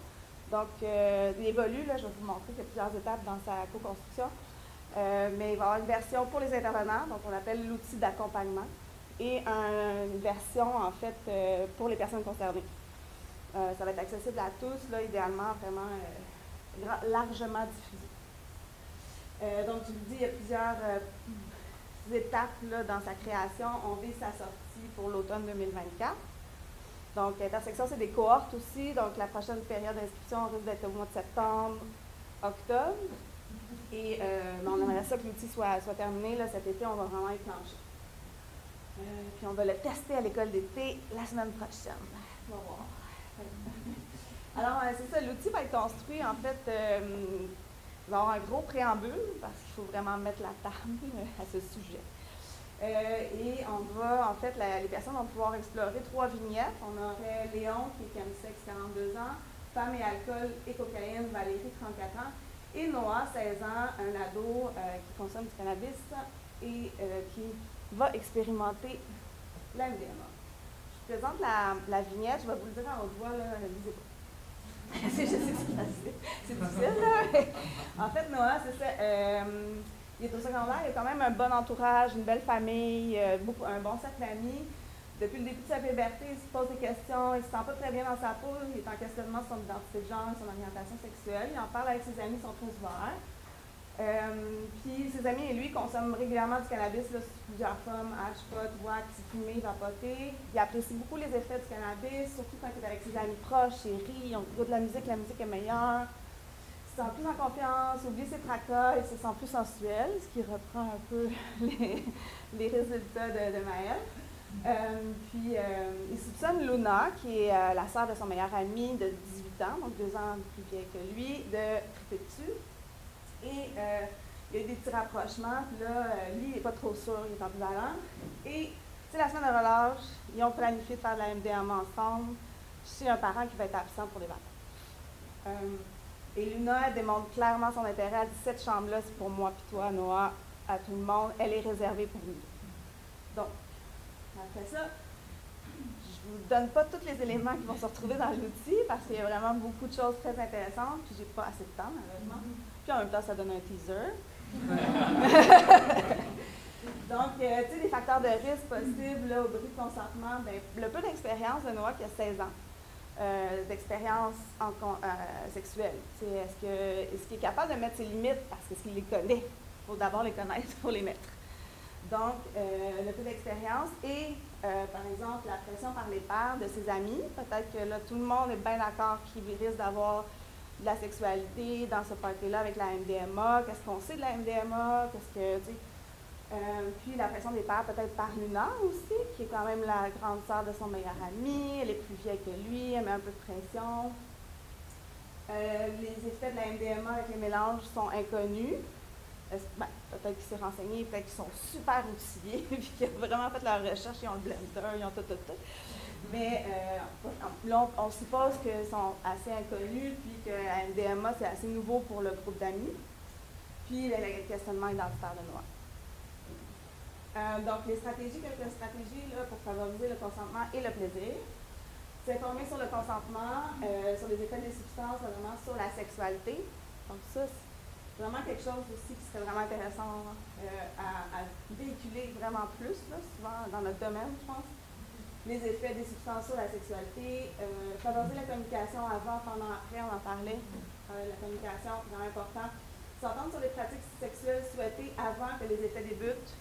Donc, il évolue, là, je vais vous montrer qu'il y a plusieurs étapes dans sa co-construction. Mais il va y avoir une version pour les intervenants, donc on appelle l'outil d'accompagnement, et une version, en fait, pour les personnes concernées. Ça va être accessible à tous, là, idéalement, vraiment largement diffusé. Donc, je vous dis, il y a plusieurs étapes là, dans sa création. On vise sa sortie pour l'automne 2024. Donc, l'intersection, c'est des cohortes aussi. Donc, la prochaine période d'inscription risque d'être au mois de septembre, octobre. Et on aimerait ça que l'outil soit terminé. Là, cet été, on va vraiment y plancher. Puis, on va le tester à l'école d'été la semaine prochaine. On va voir. Alors, c'est ça, l'outil va être construit, en fait, il va y avoir un gros préambule, parce qu'il faut vraiment mettre la table à ce sujet. Et on va, en fait, les personnes vont pouvoir explorer 3 vignettes. On aurait Léon, qui est chemsex, 42 ans, femme et alcool et cocaïne, Valérie, 34 ans, et Noah, 16 ans, un ado qui consomme du cannabis et qui va expérimenter la MDMA. Je présente la vignette, je vais vous le dire en haute voix, là, lisez pas. Je sais que c'est difficile, là. En fait, Noah, c'est ça. Il est au secondaire, il a quand même un bon entourage, une belle famille, un bon cercle d'amis. Depuis le début de sa puberté, il se pose des questions, il ne se sent pas très bien dans sa peau, il est en questionnement sur son identité de genre, son orientation sexuelle. Il en parle avec ses amis, ils sont très ouverts. Puis ses amis et lui consomment régulièrement du cannabis, là, sous plusieurs formes, hash, pot, wax, fumé, vapoté. Il apprécie beaucoup les effets du cannabis, surtout quand il est avec ses amis proches, il rit, on écoute de la musique est meilleure. Il se sent plus en confiance, oublie ses tracas, il se sent plus sensuel, ce qui reprend un peu les résultats de Maëlle. Puis il soupçonne Luna, qui est la sœur de son meilleur ami de 18 ans, donc 2 ans plus vieille que lui, de triper dessus. Et il y a eu des petits rapprochements, puis là, lui, il n'est pas trop sûr, il est ambivalent. Et c'est la semaine de relâche, ils ont planifié de faire de la MDMA ensemble. Chez un parent qui va être absent pour les vacances. Et Luna, elle démontre clairement son intérêt. Elle dit, cette chambre-là, c'est pour moi, puis toi, Noah, à tout le monde. Elle est réservée pour nous. Donc, après ça, je ne vous donne pas tous les éléments qui vont se retrouver dans l'outil, parce qu'il y a vraiment beaucoup de choses très intéressantes, puis j'ai pas assez de temps, malheureusement. Puis en même temps, ça donne un teaser. Donc, tu sais, les facteurs de risque possibles là, au bris de consentement, bien, le peu d'expérience de Noah qui a 16 ans, d'expérience sexuelle. Est-ce qu'il est capable de mettre ses limites parce qu'il les connaît? Il faut d'abord les connaître pour les mettre. Donc, le peu d'expérience et, par exemple, la pression par les pairs de ses amis. Peut-être que là, tout le monde est bien d'accord qu'il risque d'avoir de la sexualité dans ce party-là avec la MDMA. Qu'est-ce qu'on sait de la MDMA? Puis la pression des pairs, peut-être par Luna aussi, qui est quand même la grande sœur de son meilleur ami. Elle est plus vieille que lui, elle met un peu de pression. Les effets de la MDMA avec les mélanges sont inconnus. Peut-être qu'ils s'est renseigné, peut-être qu'ils sont super outillés, puis qu'ils ont vraiment fait leur recherche, ils ont le blender, ils ont tout. Mais là, on suppose qu'ils sont assez inconnus, puis que la MDMA, c'est assez nouveau pour le groupe d'amis. Puis le questionnement identitaire de Noah. Donc, quelques stratégies là, pour favoriser le consentement et le plaisir. S'informer sur le consentement, sur les effets des substances, vraiment sur la sexualité. Donc ça, c'est vraiment quelque chose aussi qui serait vraiment intéressant à véhiculer vraiment plus, là, souvent dans notre domaine, je pense. Les effets des substances sur la sexualité, favoriser la communication avant, pendant, après, on en parlait. La communication, c'est vraiment important. S'entendre sur les pratiques sexuelles souhaitées avant que les effets débutent.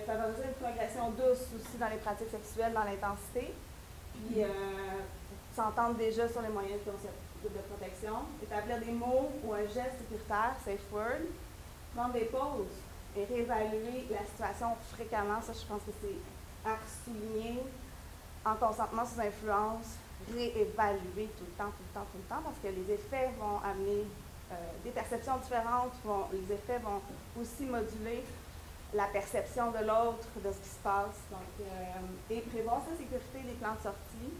Favoriser une progression douce aussi dans les pratiques sexuelles, dans l'intensité. Puis s'entendre déjà sur les moyens de protection. Établir des mots ou un geste sécuritaire, safe word. Prendre des pauses et réévaluer la situation fréquemment. Ça, je pense que c'est à souligner. En consentement sous influence, réévaluer tout le temps, parce que les effets vont amener des perceptions différentes, les effets vont aussi moduler la perception de l'autre, de ce qui se passe. Donc, et prévoir sa sécurité des plans de sortie.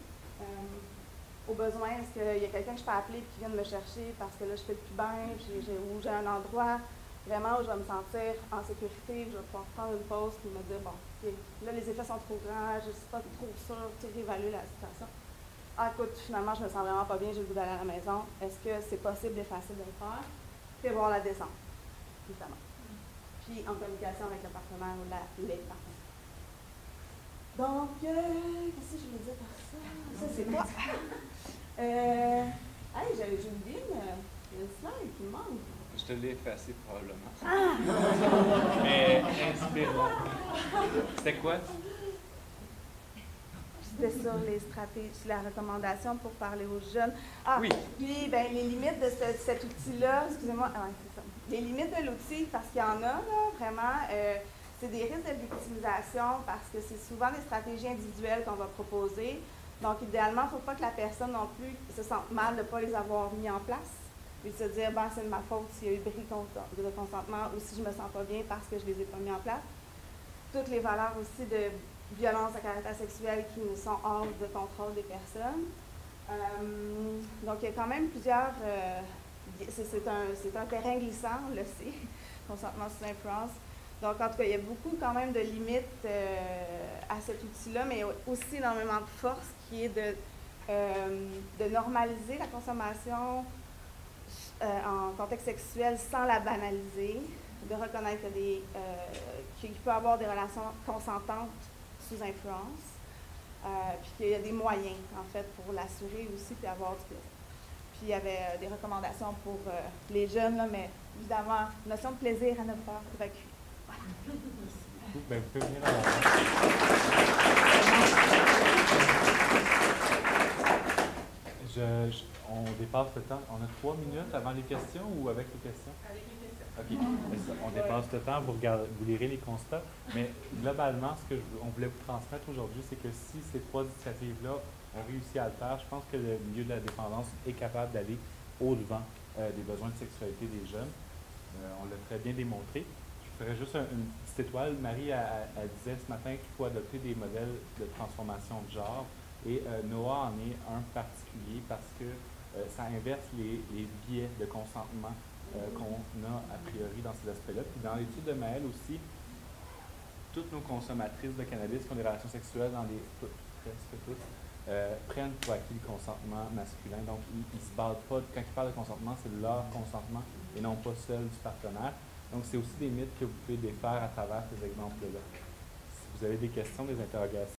Au besoin, est-ce qu'il y a quelqu'un que je peux appeler et qui vient de me chercher parce que là, je fais plus bien, ou j'ai un endroit vraiment où je vais me sentir en sécurité, je vais pouvoir prendre une pause et me dire, bon, okay, là, les effets sont trop grands, je ne suis pas trop sûre, tu sais, réévaluer la situation. Ah, écoute, finalement, je me sens vraiment pas bien, j'ai le goût d'aller à la maison. Est-ce que c'est possible et facile de le faire? Prévoir la descente, évidemment. Puis en communication avec le partenaire ou les partenaires. Donc, qu'est-ce que je voulais dire par ça? Ça, c'est quoi? Hey, j'ai oublié une slide qui me manque. Je te l'ai effacé probablement. Ah! Mais inspirant. C'était quoi? C'était sur les stratégies, la recommandation pour parler aux jeunes. Ah, oui. Puis, ben, les limites de cet outil-là, excusez-moi, c'est ça. Les limites de l'outil, parce qu'il y en a, là, vraiment, c'est des risques de victimisation parce que c'est souvent des stratégies individuelles qu'on va proposer. Donc, idéalement, il ne faut pas que la personne non plus se sente mal de ne pas les avoir mis en place. Puis de se dire, ben, c'est de ma faute s'il y a eu bris de consentement ou si je ne me sens pas bien parce que je ne les ai pas mis en place. Toutes les valeurs aussi de violence à caractère sexuel qui ne sont hors de contrôle des personnes. Donc, il y a quand même plusieurs... c'est un terrain glissant, on le sait, consentement sous influence. Donc, en tout cas, il y a beaucoup quand même de limites à cet outil-là, mais aussi énormément de force qui est de normaliser la consommation en contexte sexuel sans la banaliser, de reconnaître qu'il peut y avoir des relations consentantes sous influence, puis qu'il y a des moyens, en fait, pour l'assurer aussi, puis avoir du plaisir. Puis il y avait des recommandations pour les jeunes, là, mais évidemment, notion de plaisir à ne pas évacuer. Voilà. Ben, vous pouvez venir à on dépasse le temps. On a 3 minutes avant les questions ou avec les questions? Avec les questions. OK. On dépasse le temps, vous lirez les constats. Mais globalement, ce qu'on voulait vous transmettre aujourd'hui, c'est que si ces 3 initiatives-là ont réussi à le faire, je pense que le milieu de la dépendance est capable d'aller au-devant des besoins de sexualité des jeunes. On l'a très bien démontré. Je ferais juste une petite étoile. Marie elle disait ce matin qu'il faut adopter des modèles de transformation de genre. Et Noah en est un particulier parce que ça inverse les biais de consentement qu'on a a priori dans ces aspects-là. Puis dans l'étude de Maëlle aussi, toutes nos consommatrices de cannabis qui ont des relations sexuelles presque toutes, prennent pour acquis le consentement masculin. Donc, ils ne se basent pas, quand ils parlent de consentement, c'est leur consentement et non pas celui du partenaire. Donc, c'est aussi des mythes que vous pouvez défaire à travers ces exemples-là. Si vous avez des questions, des interrogations,